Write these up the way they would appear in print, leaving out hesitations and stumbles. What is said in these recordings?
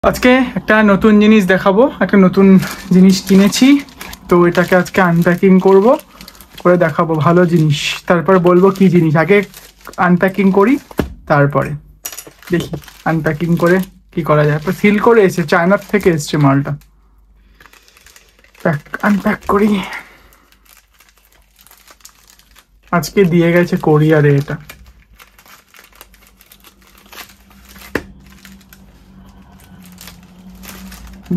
আজকে একটা নতুন জিনিস দেখাবো, একটা নতুন জিনিস কিনেছি, তো এটাকে আজকে আনপ্যাকিং করব, করে দেখাবো ভালো জিনিস, তারপর বলবো কি জিনিস। আগে আনপ্যাকিং করি, তারপরে দেখি আনপ্যাকিং করে কি করা যায়। সিল করে এসেছে, চায়নার থেকে এসছে মালটা। আনপ্যাক করি, আজকে দিয়ে গেছে কোরিয়ারে এটা।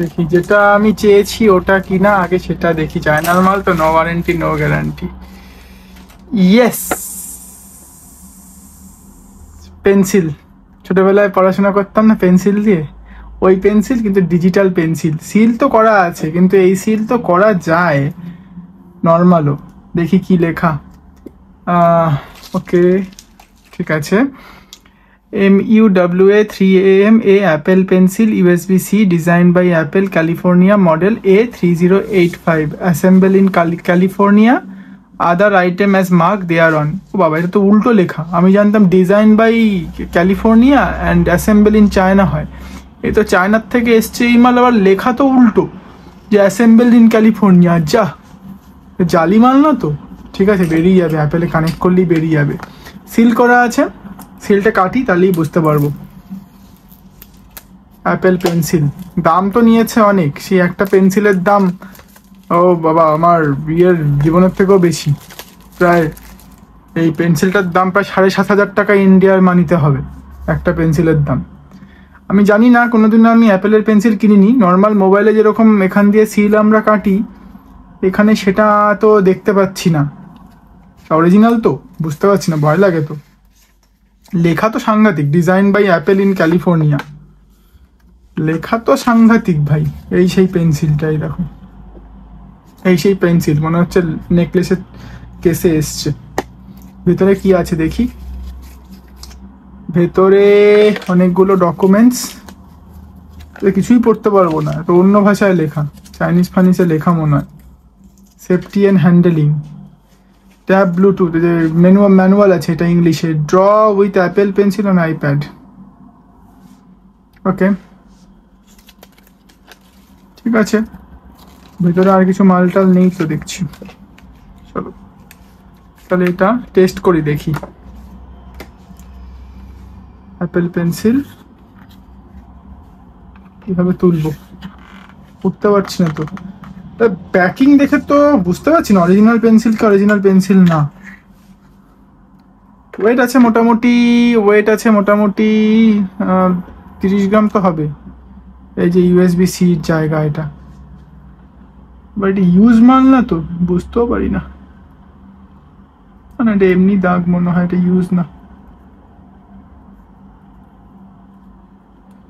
দেখি যেটা আমি চেয়েছি ওটা কিনা, আগে সেটা দেখি। চায়নার মাল তো, no warranty no guarantee. Yes, pencil. ছোটবেলায় পড়াশোনা করতাম না পেন্সিল দিয়ে, ওই পেন্সিল, কিন্তু ডিজিটাল পেন্সিল। সিল তো করা আছে, কিন্তু এই সিল তো করা যায় নর্মালও। দেখি কি লেখা। ওকে, ঠিক আছে। MUWA 3AM Apple Pencil USB-C designed by Apple California model A3085 assemble in California, other item as marked thereon। ও বাবা, এটা তো উল্টো লেখা। আমি জানতাম design by California and assemble in China হয়। এই তো চায়নার থেকে এসছে এই মাল, আবার লেখা তো উল্টো, যে অ্যাসেম্বল ইন ক্যালিফোর্নিয়া। যা জালি মাল না তো। ঠিক আছে, বেরিয়ে যাবে, অ্যাপেলে কানেক্ট করলেই বেরিয়ে যাবে। সিল করা আছে, সিলটা কাটি তাহলেই বুঝতে পারবো। অ্যাপেল পেন্সিল, দাম তো নিয়েছে অনেক। সেই একটা পেন্সিলের দাম, ও বাবা, আমার বিয়ের জীবনের থেকেও বেশি। প্রায় এই পেন্সিলটার দাম প্রায় 7,500 টাকা ইন্ডিয়ার মানিতে হবে একটা পেন্সিলের দাম। আমি জানি না, কোনোদিনও আমি অ্যাপেলের পেন্সিল কিনিনি। নর্মাল মোবাইলে যেরকম এখান দিয়ে সিল আমরা কাটি, এখানে সেটা তো দেখতে পাচ্ছি না। অরিজিনাল তো বুঝতে পারছি না, ভয় লাগে তো। লেখা তো সাংঘাতিক, design by Apple in California, লেখা তো সাংঘাতিক ভাই। এই সেই পেন্সিলটাই দেখো, এই সেই পেন্সিল, মনে হচ্ছে নেকলেসের কেসে এসছে। ভেতরে কি আছে দেখি। ভেতরে অনেকগুলো ডকুমেন্টস, কিছুই পড়তে পারবো না, তো অন্য ভাষায় লেখা, চাইনিজ ফাইনিসে লেখা মনে হয়। Safety and handling, tab bluetooth, যে ম্যানুয়াল আছে, এটা ইংলিশে। Draw with Apple pencil on iPad. Okay, ঠিক আছে। ভেতরে আর কিছু মালটাল নেই তো দেখছি। চলো তাহলে এটা টেস্ট করি, দেখি। অ্যাপেল পেন্সিল কিভাবে তুলবো, উঠতে পারছি না তো। প্যাকিং দেখে তো বুঝতে পারছি না অরিজিনাল পেন্সিল কি অরিজিনাল পেন্সিল না। ওয়েট আছে মোটামুটি, 30 গ্রাম তো হবে। এই যে USB-C জায়গা, এটা বাট এটা ইউজ মাল না তো, বুঝতেও পারি না। মানে এটা এমনি দাগ মনে হয়, এটা ইউজ না।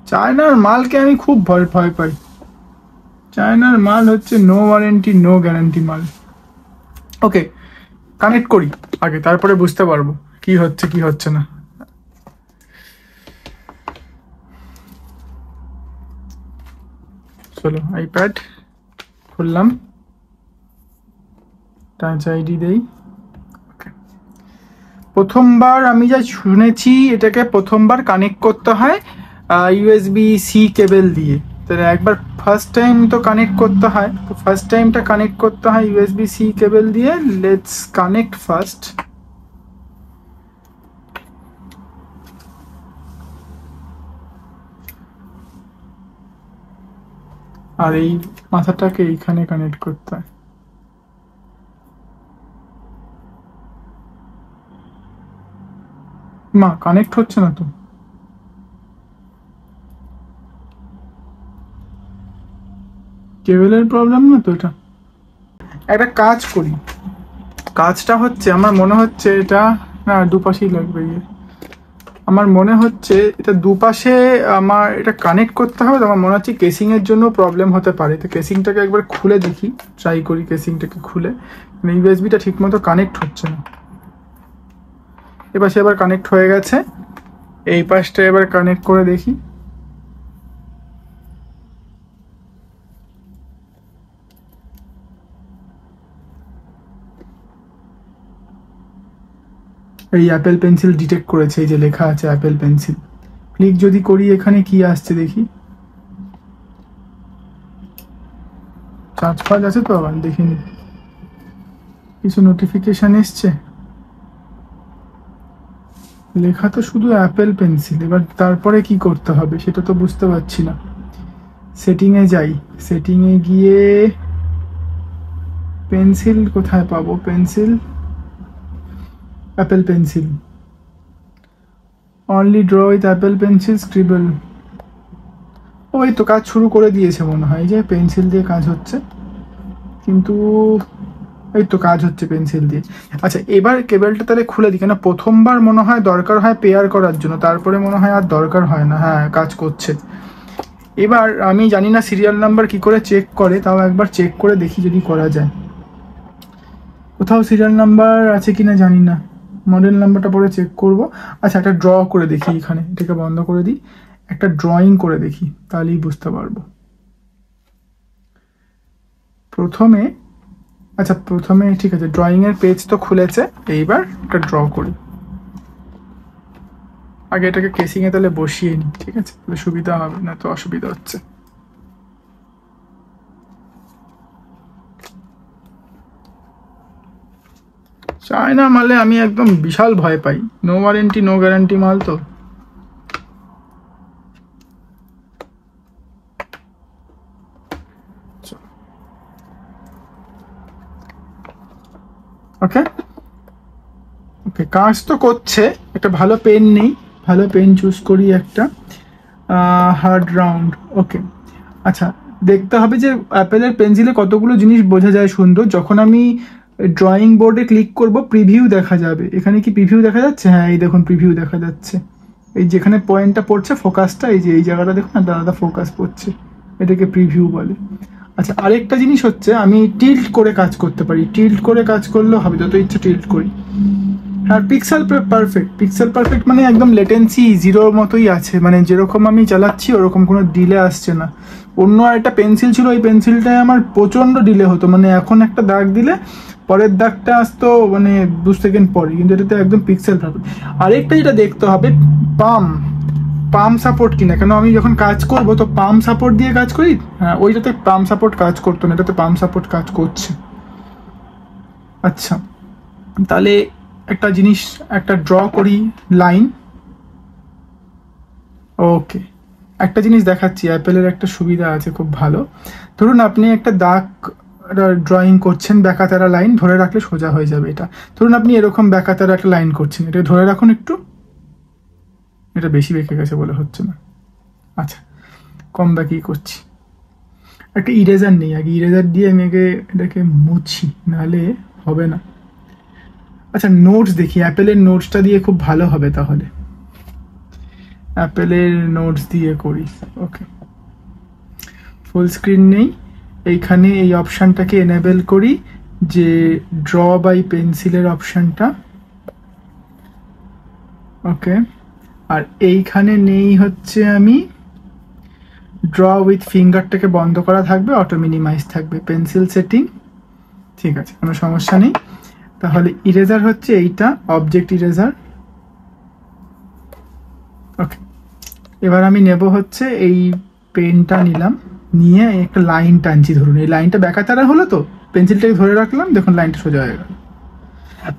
চায়নার মালকে আমি খুব ভয় পাই। চায়নার মাল হচ্ছে নো ওয়ারেন্টি নো গ্যারান্টি মাল। ওকে, কানেক্ট করি আগে, তারপরে বুঝতে পারবো কি হচ্ছে কি হচ্ছে না। চলো, আইপ্যাড খুললাম, টাচ আইডি দেই। প্রথমবার আমি যা শুনেছি, এটাকে প্রথমবার কানেক্ট করতে হয় USB-C কেবল দিয়ে। তাহলে একবার ফার্স্ট টাইম তো কানেক্ট করতে হয়, তো ফার্স্ট টাইমটা কানেক্ট করতে হয় USB-C কেবল দিয়ে। Let's connect first. আর এই মাথাটাকে এইখানে কানেক্ট করতে হয়। মা, কানেক্ট হচ্ছে না তো। কেবলের প্রবলেম না তো এটা। একটা কাজ করি, কাজটা হচ্ছে আমার মনে হচ্ছে এটা, না দুপাশেই লাগবে। আমার মনে হচ্ছে এটা দুপাশে আমার এটা কানেক্ট করতে হবে। আমার মনে হচ্ছে কেসিংয়ের জন্য প্রবলেম হতে পারে। তো কেসিংটাকে একবার খুলে দেখি, ট্রাই করি কেসিংটাকে খুলে। USB-টা ঠিক মতো কানেক্ট হচ্ছে না। এবার এবার কানেক্ট হয়ে গেছে, এই পাশটা এবার কানেক্ট করে দেখি। এই অ্যাপেল পেন্সিল ডিটেক্ট করেছে, এই যে লেখা আছে অ্যাপেল পেন্সিল। ক্লিক যদি করি, এখানে কি আসছে দেখি। চার্জ ফাজ আছে তো, আবার দেখিনি কিছু নোটিফিকেশন এসছে। লেখা তো শুধু অ্যাপেল পেন্সিল, এবার তারপরে কি করতে হবে সেটা তো বুঝতে পারছি না। সেটিংয়ে যাই, সেটিংয়ে গিয়ে পেন্সিল কোথায় পাবো? Pencil, Apple pencil, only draw with Apple pencil scribble. ওই তো কাজ শুরু করে দিয়েছে মনে হয়, যে পেন্সিল দিয়ে কাজ হচ্ছে, কিন্তু এই তো কাজ হচ্ছে পেন্সিল দিয়ে। আচ্ছা এবার কেবলটা তাহলে খুলে দিই, কেন প্রথমবার মনে হয় দরকার হয় পেয়ার করার জন্য, তারপরে মনে হয় আর দরকার হয় না। হ্যাঁ কাজ করছে। এবার আমি জানি না সিরিয়াল নাম্বার কি করে চেক করে, তাও একবার চেক করে দেখি যদি করা যায়। কোথাও সিরিয়াল নাম্বার আছে কিনা জানি না, মডেল নাম্বারটা পরে চেক করব। আচ্ছা একটা ড্র করে দেখি, এখানে এটাকে বন্ধ করে দিই, একটা ড্রয়িং করে দেখি, তাহলেই বুঝতে পারবো। প্রথমে, আচ্ছা প্রথমে ঠিক আছে, ড্রয়িং এর পেজ তো খুলেছে, এইবার একটা ড্র করি। আগে এটাকে কেসিং এ তাহলে বসিয়ে নিই, ঠিক আছে, তাহলে সুবিধা হবে, না তো অসুবিধা হচ্ছে। চায়না মালে আমি একদম বিশাল ভয় পাই, নো ওয়ারেন্টি নো গ্যারান্টি মাল তো। ওকে ওকে, কাজ তো করছে। একটা ভালো পেন নেই, ভালো পেন চুজ করি একটা, হার্ড রাউন্ড। ওকে আচ্ছা, দেখতে হবে যে অ্যাপেলের পেন্সিলে কতগুলো জিনিস বোঝা যায় সুন্দর। যখন আমি ড্রয়িং বোর্ডে ক্লিক করব প্রিভিউ দেখা যাবে। এখানে কি প্রিভিউ দেখা যাচ্ছে? হ্যাঁ এই দেখুন প্রিভিউ দেখা যাচ্ছে। এই যেখানে পয়েন্টটা পড়ছে ফোকাসটা, এই যে এই জায়গাটা দেখুন না, আলাদা ফোকাস পড়ছে, এটাকে প্রিভিউ বলে। আচ্ছা আরেকটা জিনিস হচ্ছে আমি টিল্ট করে কাজ করতে পারি, টিল্ট করে কাজ করলেও হবে, যত ইচ্ছা টিল্ট করি। হ্যাঁ পিক্সেল পারফেক্ট, পিক্সেল পারফেক্ট মানে একদম লেটেন্সি জিরোর মতোই আছে, মানে যেরকম আমি চালাচ্ছি ওরকম কোনো ডিলে আসছে না। অন্য একটা পেন্সিল ছিল, ওই পেন্সিলটায় আমার প্রচণ্ড ডিলে হতো, মানে এখন একটা দাগ দিলে পরের দাগটা আসতো মানে 2 সেকেন্ড পরে, কিন্তু এটাতে একদম পিক্সেল পারফেক্ট। আরেকটা যেটা দেখতে হবে পাম সাপোর্ট কিনা, কেন আমি যখন কাজ করব তো পাম সাপোর্ট দিয়ে কাজ করি। হ্যাঁ ওইটাতে পাম সাপোর্ট কাজ করতো না, এটাতে পাম সাপোর্ট কাজ করছে। আচ্ছা তাহলে একটা জিনিস, একটা ড্র করি লাইন। ওকে একটা জিনিস দেখাচ্ছি, অ্যাপেলের একটা সুবিধা আছে খুব ভালো। ধরুন আপনি একটা দাগ ড্রয়িং করছেন, ব্যাকাতারা লাইন ধরে রাখলে সোজা হয়ে যাবে এটা। ধরুন আপনি এরকম ব্যাকাতারা একটা লাইন করছেন, এটা ধরে রাখুন একটু, এটা বেশি বেঁকে গেছে বলে হচ্ছে না। আচ্ছা কম ব্যাকেই করছি। একটা ইরেজার নেই, আগে ইরেজার দিয়ে আমি আগে এটাকে মুছি, নাহলে হবে না। আচ্ছা নোটস দেখি, অ্যাপেলের নোটসটা দিয়ে খুব ভালো হবে তাহলে, অ্যাপেলের নোটস দিয়ে করি। ওকে ফুল স্ক্রিন নেই, এইখানে এই অপশানটাকে এনেবেল করি, যে ড্র বাই পেন্সিলের অপশানটা। ওকে আর এইখানে নেই হচ্ছে আমি ড্র উইথ ফিঙ্গারটাকে বন্ধ করা থাকবে, অটো মিনিমাইজ থাকবে, পেন্সিল সেটিং, ঠিক আছে কোনো সমস্যা নেই। তাহলে ইরেজার হচ্ছে এইটা, অবজেক্ট ইরেজার। ওকে এবার আমি নেব হচ্ছে এই পেনটা নিলাম, নিয়ে একটা লাইন টানছি, ধরুন এই লাইনটা ব্যাকাতারা হলো তো, পেন্সিলটাকে ধরে রাখলাম, দেখুন লাইনটা সোজা হয়ে গেল।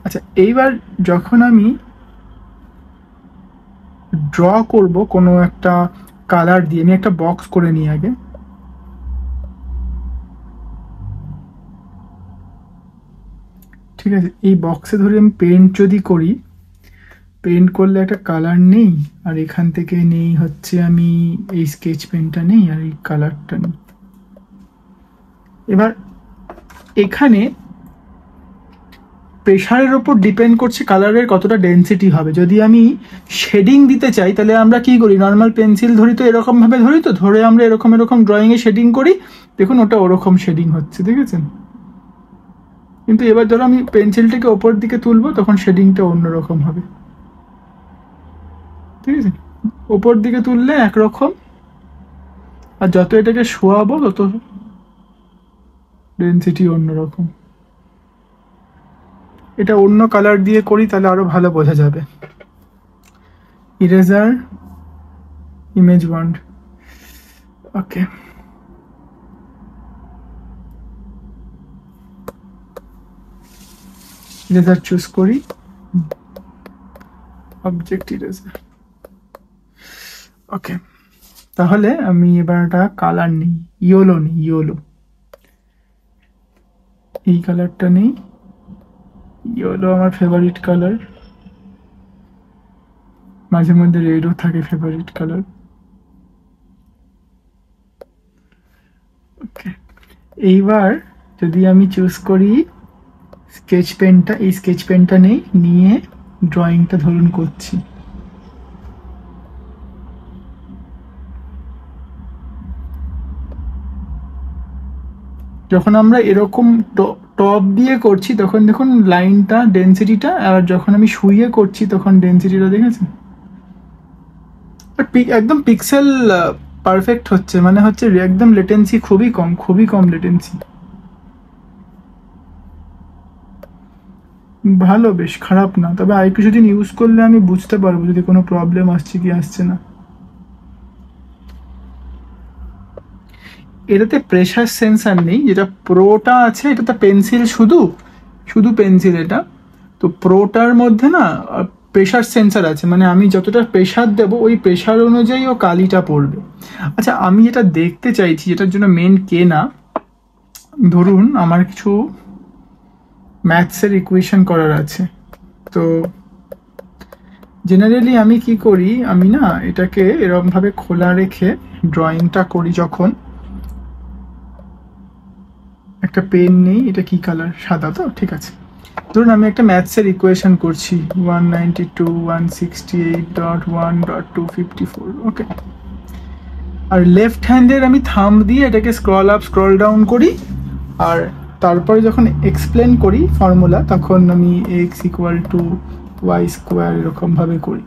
আচ্ছা এইবার যখন আমি ড্র করব কোনো একটা কালার দিয়ে, আমি একটা বক্স করে নিই আগে। ঠিক আছে এই বক্সে ধরে আমি পেন্ট যদি করি, পেন্ট করলে একটা কালার নেই, আর এখান থেকে নেই হচ্ছে আমি এই স্কেচ পেনটা নেই, আর এই কালারটা নেই। এবার এখানে প্রেশারের ওপর ডিপেন্ড করছে কালারের কতটা ডেন্সিটি হবে। যদি আমি শেডিং দিতে চাই তাহলে আমরা কি করি, নর্মাল পেন্সিল ধরি তো এরকমভাবে ধরি, তো ধরে আমরা এরকম এরকম ড্রয়িংয়ে শেডিং করি, দেখুন ওটা ওরকম শেডিং হচ্ছে, দেখেছেন। কিন্তু এবার ধরো আমি পেন্সিলটাকে ওপর দিকে তুলবো, তখন শেডিংটা অন্যরকম হবে, ঠিক আছে। ওপর দিকে তুললে একরকম, আর যত এটাকে শোয়াবো তত ডেন্সিটি অন্যরকম। এটা অন্য কালার দিয়ে করি তাহলে আরো ভালো বোঝা যাবে। ইরেজার, ইমেজ বন্ড, ওকে ইরেজার চুজ করি, অবজেক্ট ইরেজার। ওকে, তাহলে আমি এবার একটা কালার নিই, ইয়েলো নিই, ইয়েলো। এই কালারটা নেই, ইয়েলো আমার ফেভারিট কালার, মাঝে মধ্যে রেডও থাকে ফেভারিট কালার। ওকে, এইবার যদি আমি চুজ করি স্কেচ পেনটা, এই স্কেচ পেনটা নেই, নিয়ে ড্রয়িংটা ধরুন করছি। যখন আমরা এরকম টপ দিয়ে করছি তখন দেখুন লাইনটা, ডেন্সিটিটা, আর যখন আমি শুয়ে করছি তখন ডেন্সিটিটা দেখেছেন একদম পিক্সেল পারফেক্ট হচ্ছে, মানে হচ্ছে একদম লেটেন্সি খুবই কম, খুবই কম লেটেন্সি। ভালো, বেশ খারাপ না, তবে আর কিছুদিন ইউজ করলে আমি বুঝতে পারবো যদি কোনো প্রবলেম আসছে কি আসছে না। এটাতে প্রেশার সেন্সার নেই, যেটা প্রোটা আছে এটাতে পেন্সিল, শুধু শুধু পেন্সিল এটা। তো প্রোটার মধ্যে না প্রেশার সেন্সার আছে, মানে আমি যতটা প্রেশার দেবো ওই প্রেশার অনুযায়ী ও কালিটা পড়বে। আচ্ছা, আমি যেটা দেখতে চাইছি, যেটার জন্য মেন কেনা, ধরুন আমার কিছু ম্যাথসের ইকুয়েশন করার আছে, তো জেনারেলি আমি কি করি, আমি না এটাকে এরকমভাবে খোলা রেখে ড্রয়িংটা করি। যখন একটা পেন নেই, এটা কি কালার, সাদা তো, ঠিক আছে। ধরুন আমি একটা ম্যাথসের ইকুয়েশন করছি, 192.168.1.254, ওকে। আর লেফট হ্যান্ডের আমি থাম্ব দিয়ে এটাকে স্ক্রল আপ স্ক্রল ডাউন করি, আর তারপরে যখন এক্সপ্লেন করি ফর্মুলা তখন আমি x equal to y square এরকমভাবে করি।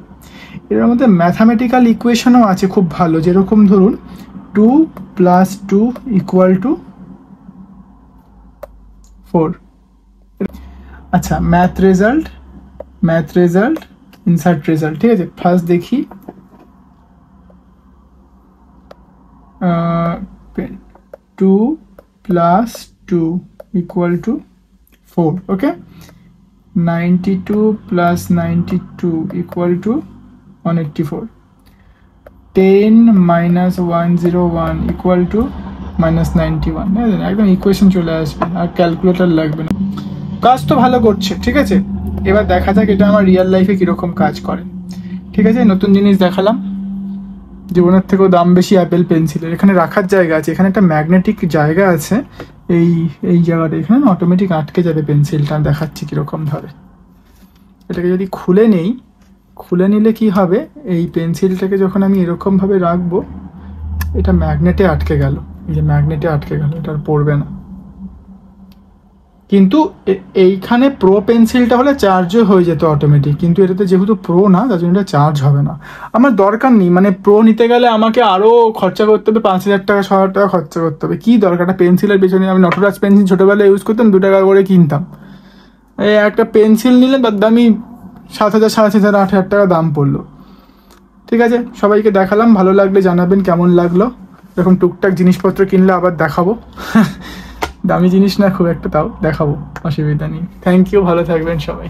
এর মধ্যে ম্যাথামেটিক্যাল ইকুয়েশনও আছে খুব ভালো, যেরকম ধরুন 2 + 2 = 4। আচ্ছা, ম্যাথ রেজাল্ট, ইনসার্ট রেজাল্ট, ঠিক আছে। ফার্স্ট দেখি 2 + 2 = 4, ওকে। 92 + 92 = 184। 10 - 101 = -91। একদম ইকুয়েশন চলে আসবে, আর ক্যালকুলেটর লাগবে না। কাজ তো ভালো করছে, ঠিক আছে। এবার দেখা যাক এটা আমার রিয়েল লাইফে কিরকম কাজ করে। ঠিক আছে, নতুন জিনিস দেখালাম। জীবনের থেকেও দাম বেশি অ্যাপেল পেন্সিলের। এখানে রাখার জায়গা আছে, এখানে একটা ম্যাগনেটিক জায়গা আছে, এই জায়গাটা, এখানে অটোমেটিক আটকে যাবে পেন্সিলটা। দেখাচ্ছি কিরকম ভাবে। এটাকে যদি খুলে নেই, খুলে নিলে কি হবে, এই পেন্সিলটাকে যখন আমি এরকম ভাবে রাখবো, এটা ম্যাগনেটে আটকে গেল, এই যে ম্যাগনেটে আটকে গেল, এটা আর পড়বে না। কিন্তু এইখানে প্রো পেন্সিলটা হলে চার্জও হয়ে যেত অটোমেটিক, কিন্তু এটাতে যেহেতু প্রো না, তার জন্য এটা চার্জ হবে না। আমার দরকার নেই, মানে প্রো নিতে গেলে আমাকে আরও খরচা করতে হবে, 5,000 টাকা 6,000 টাকা খরচা করতে হবে। কী দরকার একটা পেন্সিলের পেছনে? আমি নটরাজ পেন্সিল ছোটোবেলায় ইউজ করতাম, 2 টাকা করে কিনতাম। এই একটা পেন্সিল নিলে তার দামই 7,000 6,500 8,000 টাকা দাম পড়লো। ঠিক আছে, সবাইকে দেখালাম, ভালো লাগলে জানাবেন কেমন লাগলো। এরকম টুকটাক জিনিসপত্র কিনলে আবার দেখাবো। দামি জিনিস না খুব একটা, তাও দেখাবো, অসুবিধা নেই। থ্যাংক ইউ, ভালো থাকবেন সবাই।